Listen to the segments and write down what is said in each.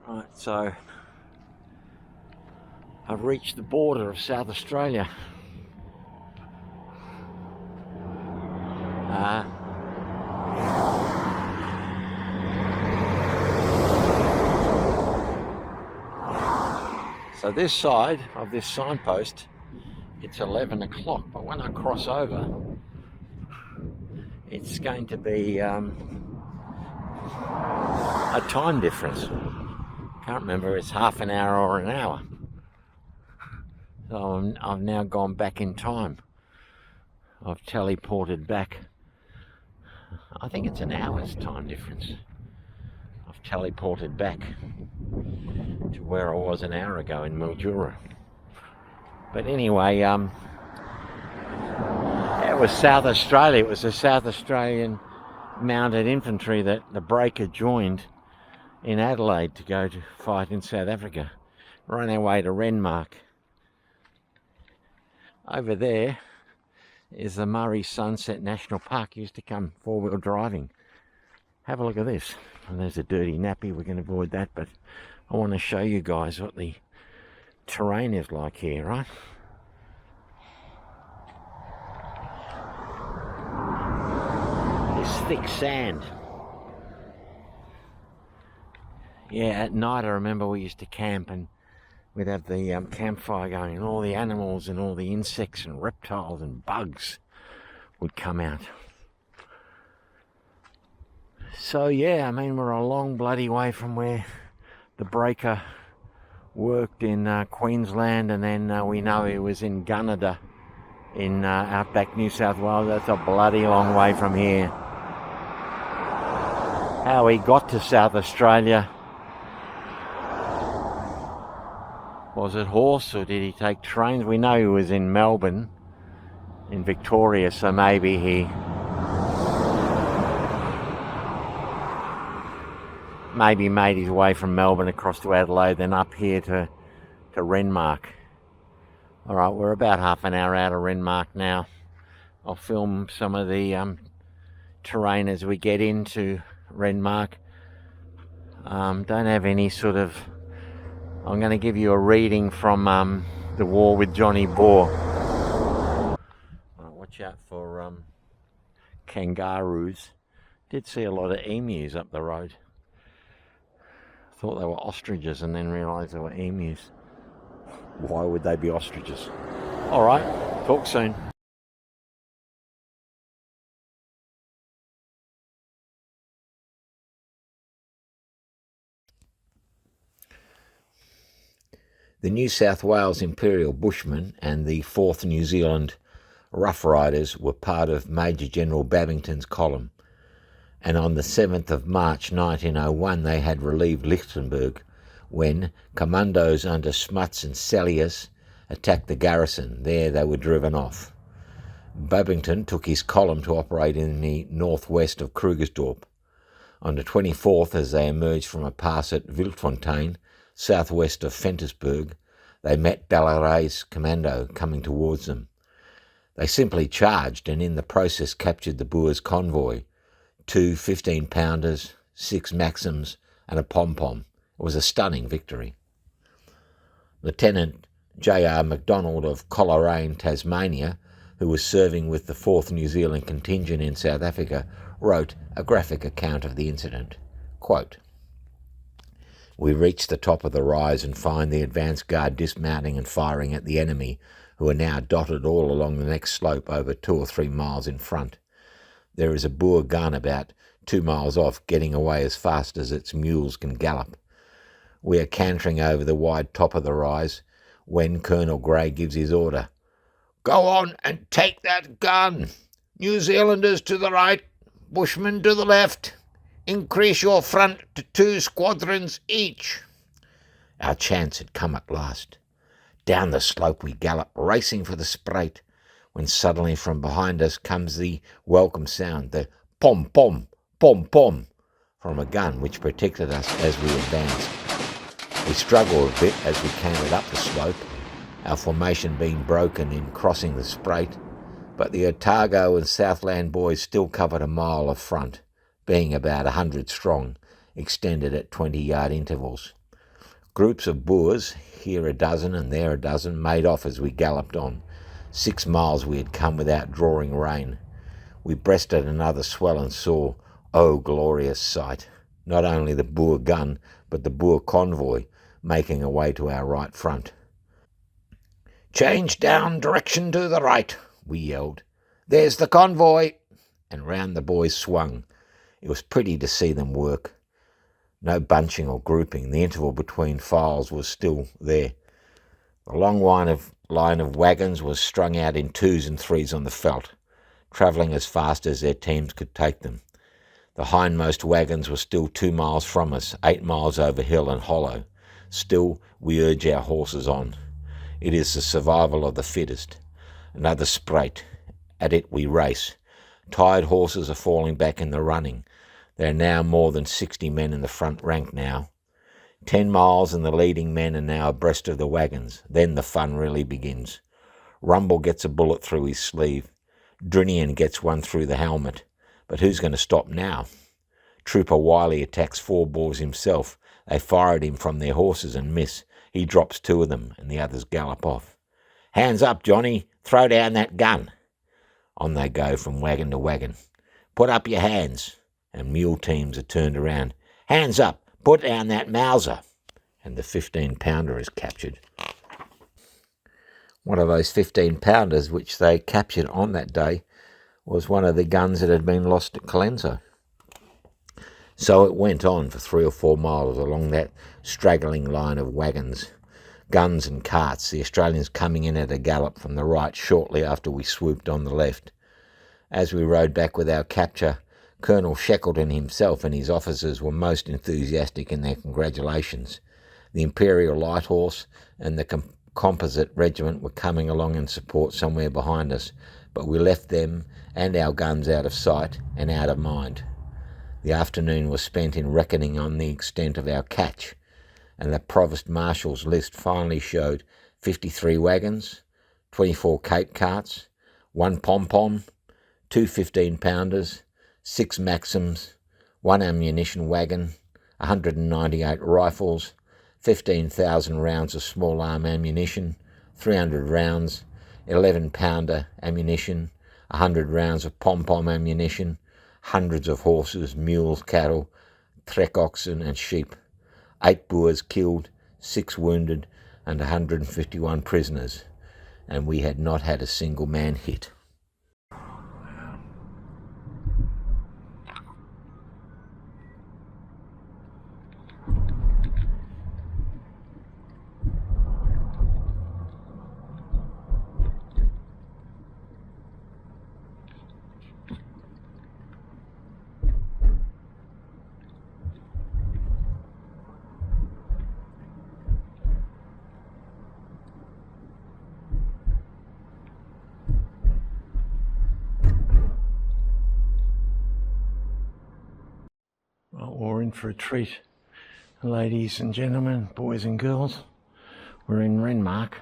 Right, so I've reached the border of South Australia. So this side of this signpost, it's 11 o'clock, but when I cross over, it's going to be a time difference. Can't remember, it's half an hour or an hour. So I've now gone back in time. I've teleported back. I think it's an hour's time difference. I've teleported back to where I was an hour ago in Mildura. But anyway, it was South Australia. It was the South Australian Mounted Infantry that the breaker joined in Adelaide to go to fight in South Africa. We're on our way to Renmark. Over there is the Murray Sunset National Park. Used to come four-wheel driving. Have a look at this. And there's a dirty nappy. We can avoid that, but I want to show you guys what the terrain is like here, right? This thick sand. Yeah, at night I remember we used to camp and we'd have the campfire going, and all the animals and all the insects and reptiles and bugs would come out. So yeah, I mean, we're a long bloody way from where the breaker worked in Queensland, and then we know he was in Gunnedah in outback New South Wales. That's a bloody long way from here. How he got to South Australia, was it horse or did he take trains? We know he was in Melbourne, in Victoria, so maybe he made his way from Melbourne across to Adelaide, then up here to Renmark. Alright, we're about half an hour out of Renmark now. I'll film some of the terrain as we get into Renmark. Don't have any sort of... I'm going to give you a reading from the war with Johnny Boer. Watch out for kangaroos. Did see a lot of emus up the road. Thought they were ostriches and then realised they were emus. Why would they be ostriches? Alright, talk soon. The New South Wales Imperial Bushmen and the 4th New Zealand Rough Riders were part of Major General Babington's column, and on the 7th of March 1901 they had relieved Lichtenberg when commandos under Smuts and Sellius attacked the garrison. There they were driven off. Babington took his column to operate in the northwest of Krugersdorp. On the 24th, as they emerged from a pass at Wildfontein, southwest of Ventersburg, they met Ballaray's commando coming towards them. They simply charged and in the process captured the Boers' convoy, 2 15-pounders, 6 Maxims and a pom-pom. It was a stunning victory. Lieutenant J.R. MacDonald of Coleraine, Tasmania, who was serving with the 4th New Zealand contingent in South Africa, wrote a graphic account of the incident. Quote, "We reach the top of the rise and find the advance guard dismounting and firing at the enemy, who are now dotted all along the next slope over 2 or 3 miles in front. There is a Boer gun about 2 miles off, getting away as fast as its mules can gallop. We are cantering over the wide top of the rise when Colonel Grey gives his order. 'Go on and take that gun! New Zealanders to the right, Bushmen to the left. Increase your front to 2 squadrons each.' Our chance had come at last. Down the slope we gallop, racing for the Spruit, when suddenly from behind us comes the welcome sound, the pom-pom, pom-pom, from a gun which protected us as we advanced. We struggled a bit as we cantered up the slope, our formation being broken in crossing the Spruit, but the Otago and Southland boys still covered a mile of front, being about 100 strong, extended at 20-yard intervals. Groups of Boers, here a dozen and there a dozen, made off as we galloped on. 6 miles we had come without drawing rein. We breasted another swell and saw, oh glorious sight, not only the Boer gun, but the Boer convoy making a way to our right front. "Change down direction to the right," we yelled. "There's the convoy!" And round the boys swung. It was pretty to see them work. No bunching or grouping. The interval between files was still there. The long line of wagons was strung out in 2s and 3s on the veldt, travelling as fast as their teams could take them. The hindmost wagons were still 2 miles from us, 8 miles over hill and hollow. Still, we urge our horses on. It is the survival of the fittest. Another sprate. At it we race. Tired horses are falling back in the running. There are now more than 60 men in the front rank now. 10 miles and the leading men are now abreast of the wagons. Then the fun really begins. Rumble gets a bullet through his sleeve. Drinian gets one through the helmet. But who's going to stop now? Trooper Wiley attacks 4 Boers himself. They fire at him from their horses and miss. He drops 2 of them, and the others gallop off. "Hands up, Johnny! Throw down that gun!" On they go from wagon to wagon. "Put up your hands!" And mule teams are turned around. "Hands up! Put down that Mauser!" And the 15-pounder is captured. One of those 15-pounders which they captured on that day was one of the guns that had been lost at Colenso. So it went on for 3 or 4 miles along that straggling line of wagons, guns and carts, the Australians coming in at a gallop from the right shortly after we swooped on the left. As we rode back with our capture, Colonel Shackleton himself and his officers were most enthusiastic in their congratulations. The Imperial Light Horse and the Composite Regiment were coming along in support somewhere behind us, but we left them and our guns out of sight and out of mind. The afternoon was spent in reckoning on the extent of our catch, and the Provost Marshal's list finally showed 53 wagons, 24 Cape carts, 1 pom-pom, 2 15-pounders, 6 Maxims, 1 ammunition wagon, 198 rifles, 15,000 rounds of small arm ammunition, 300 rounds, 11-pounder ammunition, 100 rounds of pom-pom ammunition, hundreds of horses, mules, cattle, trek oxen and sheep, 8 Boers killed, 6 wounded, and 151 prisoners, and we had not had a single man hit. We're in for a treat, ladies and gentlemen, boys and girls. We're in Renmark,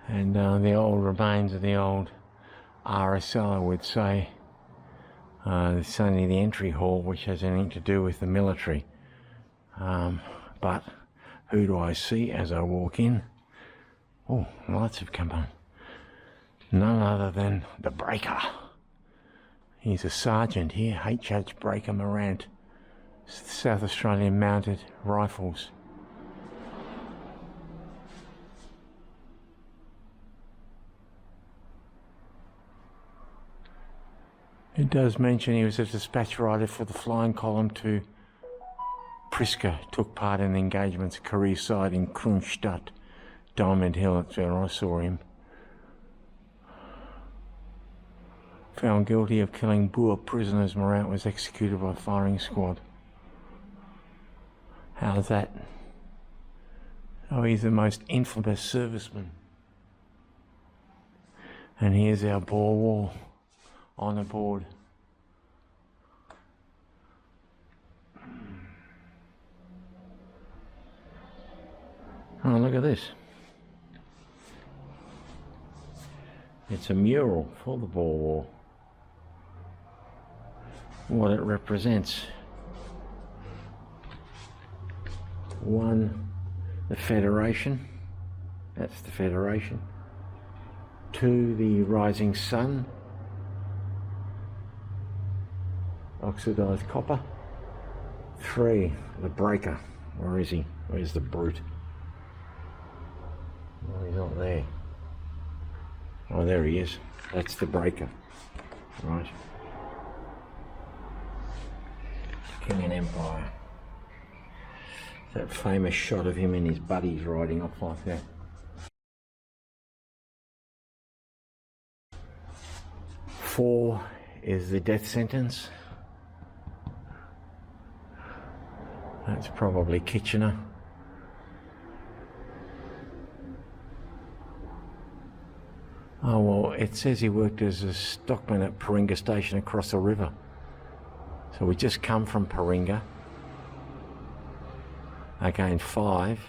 and the old remains of the old RSL, I would say. It's only the entry hall, which has anything to do with the military. But who do I see as I walk in? Oh, lights have come on. None other than the Breaker. He's a sergeant here, H.H. Breaker Morant, South Australian Mounted Rifles. It does mention he was a dispatch rider for the flying column to Priska, took part in the engagements at Career Side in Kronstadt, Diamond Hill, that's where I saw him. Found guilty of killing Boer prisoners, Morant was executed by firing squad. How's that? Oh, he's the most infamous serviceman. And here's our Boer War on the board. Oh, look at this. It's a mural for the Boer War. What it represents. 1, the Federation, that's the Federation. 2, the Rising Sun, oxidized copper. 3, the Breaker. Where is he? Where's the brute? Oh, he's not there. Oh, there he is. That's the Breaker. Right. King and Empire. That famous shot of him and his buddies riding off like that. 4 is the death sentence. That's probably Kitchener. Oh well, it says he worked as a stockman at Paringa Station across the river. So we just come from Paringa. Again, 5.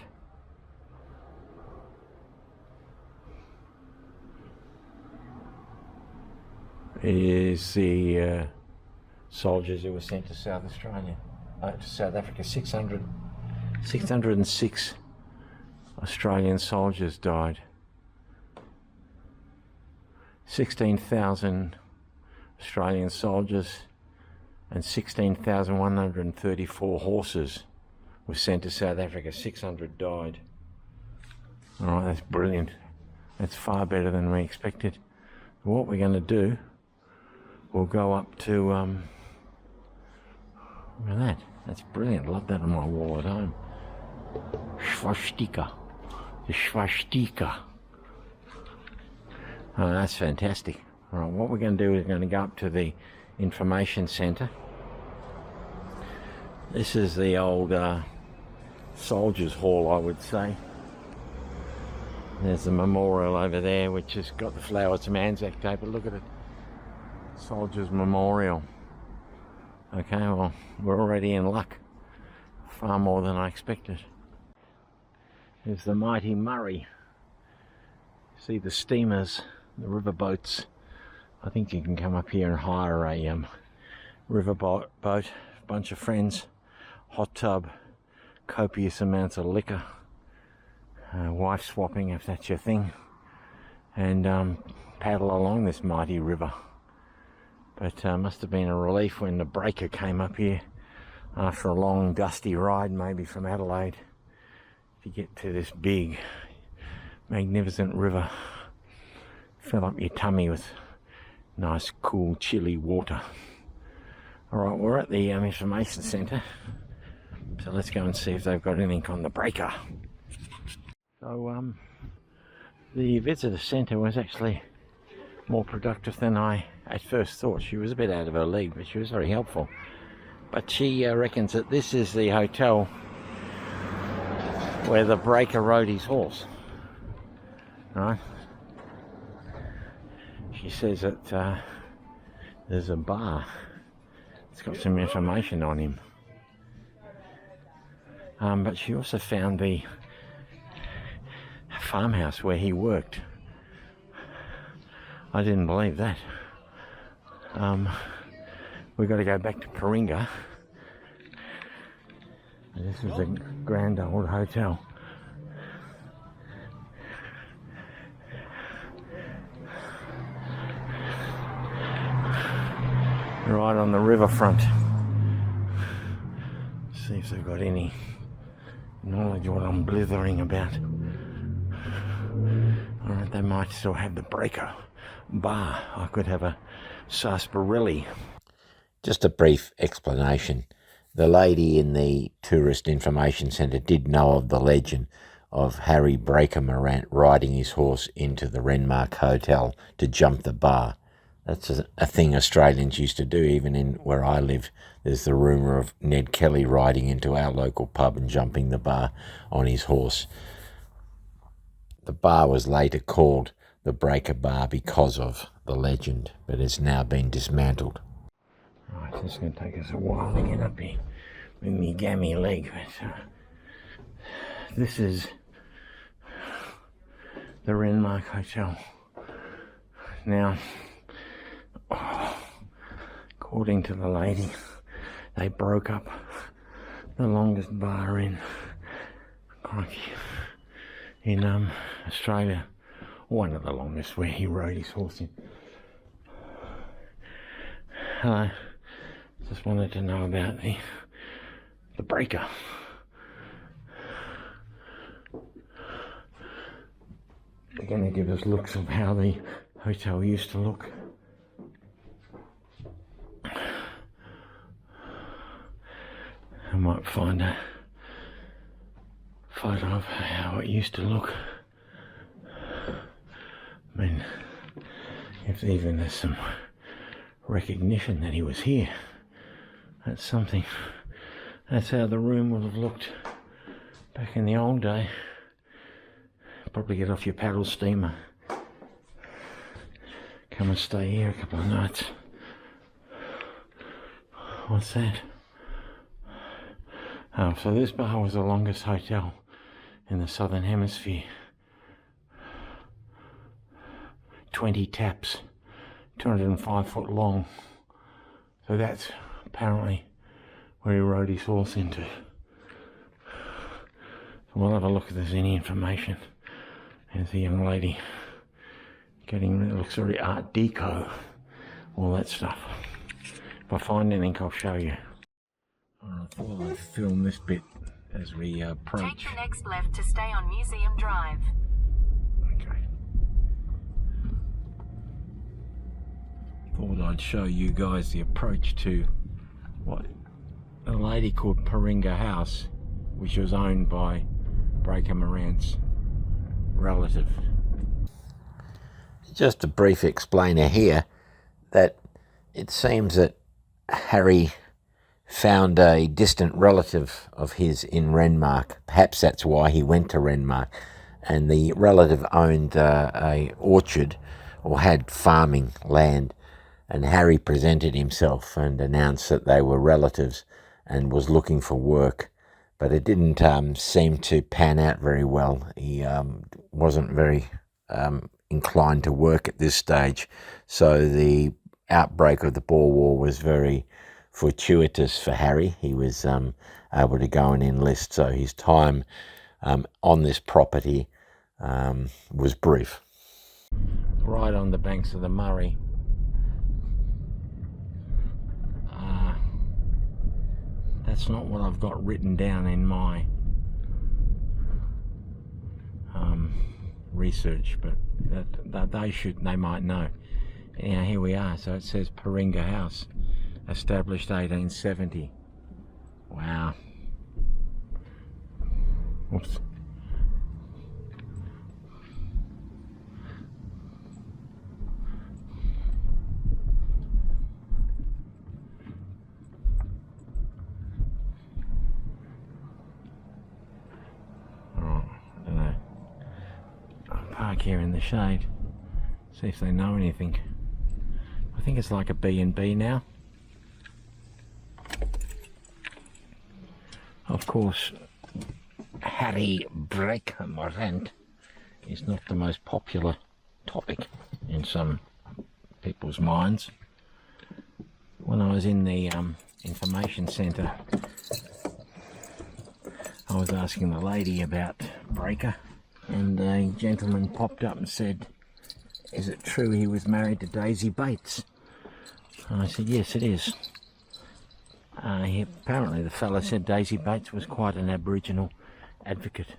Is the soldiers who were sent to South Australia, to South Africa. 606 Australian soldiers died. 16,000 Australian soldiers and 16,134 horses were sent to South Africa. 600 died. Alright, that's brilliant. That's far better than we expected. What we're going to do, we'll go up to, look at that. That's brilliant. Love that on my wall at home. Swastika. The swastika. Oh, that's fantastic. Alright, what we're going to do is going to go up to the information centre. This is the old soldiers' hall, I would say. There's the memorial over there, which has got the flowers, some Anzac Day, but look at it. Soldiers' Memorial. Okay, well, we're already in luck. Far more than I expected. There's the mighty Murray. See the steamers, the river boats. I think you can come up here and hire a river boat, bunch of friends, hot tub, copious amounts of liquor, wife swapping if that's your thing, and paddle along this mighty river. But must have been a relief when the breaker came up here after a long dusty ride, maybe from Adelaide, to get to this big magnificent river. Fill up your tummy with nice cool chilly water. Alright, we're at the information centre, so let's go and see if they've got anything on the breaker. So the visitor centre was actually more productive than I at first thought. She was a bit out of her league, but she was very helpful. But she reckons that this is the hotel where the breaker rode his horse. Right? She says that there's a bar. It's got some information on him. But she also found the farmhouse where he worked. I didn't believe that. We've got to go back to Paringa. This is a grand old hotel. Right on the riverfront. See if they've got any knowledge of what I'm blithering about. Alright, they might still have the breaker bar. I could have a sarsaparilla. Just a brief explanation. The lady in the Tourist Information Centre did know of the legend of Harry Morant riding his horse into the Renmark Hotel to jump the bar. That's a thing Australians used to do. Even in where I live, there's the rumour of Ned Kelly riding into our local pub and jumping the bar on his horse. The bar was later called the Breaker Bar because of the legend, but it's now been dismantled. Right, so it's going to take us a while to get up here with me gammy leg. But, this is the Renmark Hotel. Now, according to the lady, they broke up the longest bar in crikey, in Australia, one of the longest, where he rode his horse in. Hello, just wanted to know about the breaker. They're going to give us looks of how the hotel used to look. I might find a photo of how it used to look. I mean, if even there's some recognition that he was here, that's something. That's how the room would have looked back in the old day. Probably get off your paddle steamer, come and stay here a couple of nights. What's that? Oh, so this bar was the longest hotel in the southern hemisphere. 20 taps, 205 foot long. So that's apparently where he rode his horse into. So we'll have a look if there's any information. There's a young lady getting, it looks very art deco, all that stuff. If I find anything, I'll show you. I thought I'd film this bit as we approach. Take the next left to stay on Museum Drive. Okay. Thought I'd show you guys the approach to what a lady called Paringa House, which was owned by Breaker Morant's relative. Just a brief explainer here that it seems that Harry found a distant relative of his in Renmark. Perhaps that's why he went to Renmark. And the relative owned a orchard, or had farming land. And Harry presented himself and announced that they were relatives and was looking for work. But it didn't seem to pan out very well. He wasn't very inclined to work at this stage. So the outbreak of the Boer War was very fortuitous for Harry. He was able to go and enlist, so his time on this property was brief. Right on the banks of the Murray. That's not what I've got written down in my research, but they might know. Now here we are. So it says Paringa House, established 1870. Wow. Oops. Park here in the shade, see if they know anything. I think it's like a B&B now. Of course, Harry Morant is not the most popular topic in some people's minds. When I was in the information centre, I was asking the lady about Breaker, and a gentleman popped up and said, "Is it true he was married to Daisy Bates?" And I said, "Yes, it is." Apparently the fella said Daisy Bates was quite an Aboriginal advocate.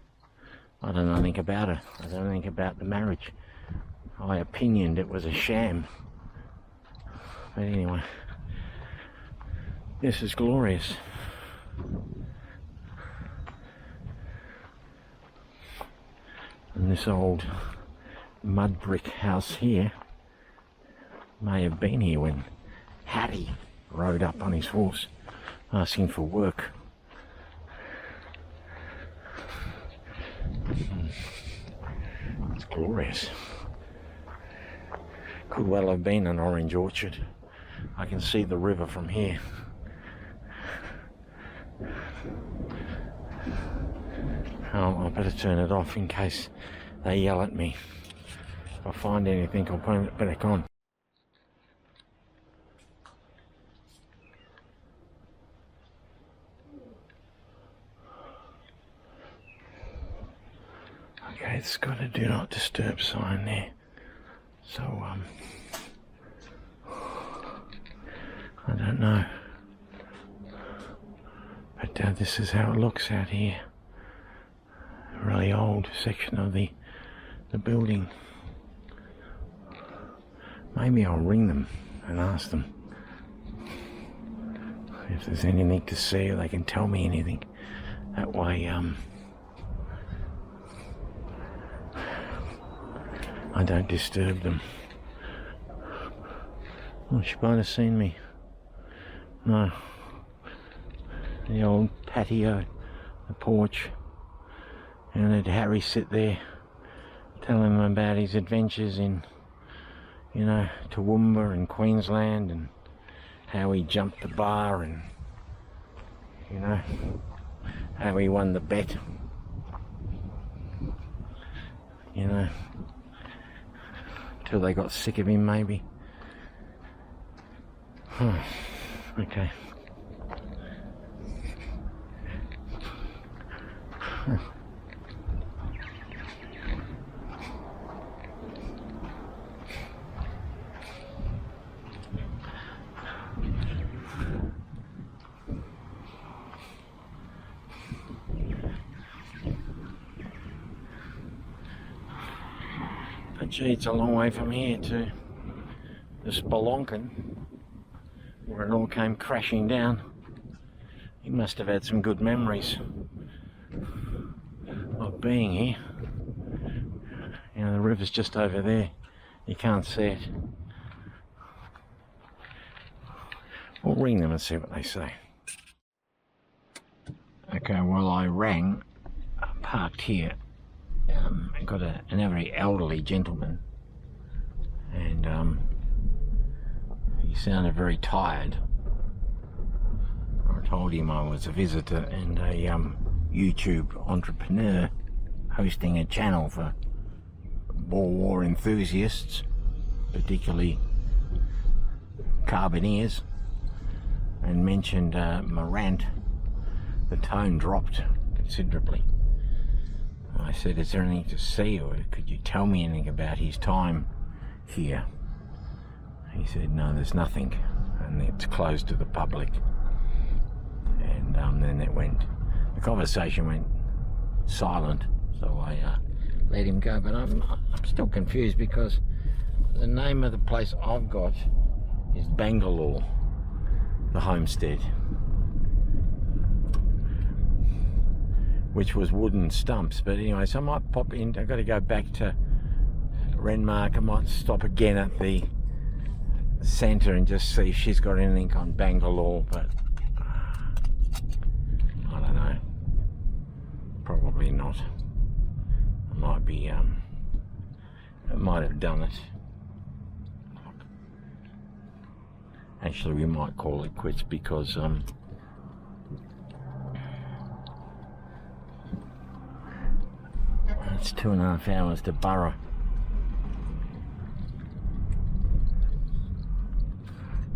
I don't know anything about her. I don't know anything about the marriage. I opinioned it was a sham. But anyway, this is glorious. And this old mud brick house here may have been here when Harry rode up on his horse asking for work. It's glorious. Could well have been an orange orchard. I can see the river from here. Oh, I better turn it off in case they yell at me. If I find anything, I'll put it back on. It's got a do not disturb sign there. So, I don't know. But this is how it looks out here. A really old section of the building. Maybe I'll ring them and ask them if there's anything to see, or they can tell me anything. That way, I don't disturb them. Oh, she might have seen me. No. The old patio, the porch, and had Harry sit there, telling him about his adventures in, Toowoomba and Queensland, and how he jumped the bar, and how he won the bet, till they got sick of him, maybe. Okay. But gee, it's a long way from here to the Spelonken, where it all came crashing down. He must have had some good memories of being here. The river's just over there. You can't see it. We'll ring them and see what they say. Okay, well, I rang, parked here. I got a very elderly gentleman, and he sounded very tired. I told him I was a visitor and a YouTube entrepreneur hosting a channel for Boer War enthusiasts, particularly carbineers, and mentioned Morant. The tone dropped considerably. I said, is there anything to see, or could you tell me anything about his time here? He said, no, there's nothing, and it's closed to the public. And then the conversation went silent, so I let him go. But I'm still confused, because the name of the place I've got is Bangalore, the homestead, which was wooden stumps. But anyway, so I might pop in. I've got to go back to Renmark. I might stop again at the centre and just see if she's got anything on Bangalore, but I don't know. Probably not. I might be, I might have done it. Actually, we might call it quits, because it's 2.5 hours to Burra.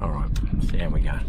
Alright, see how we go.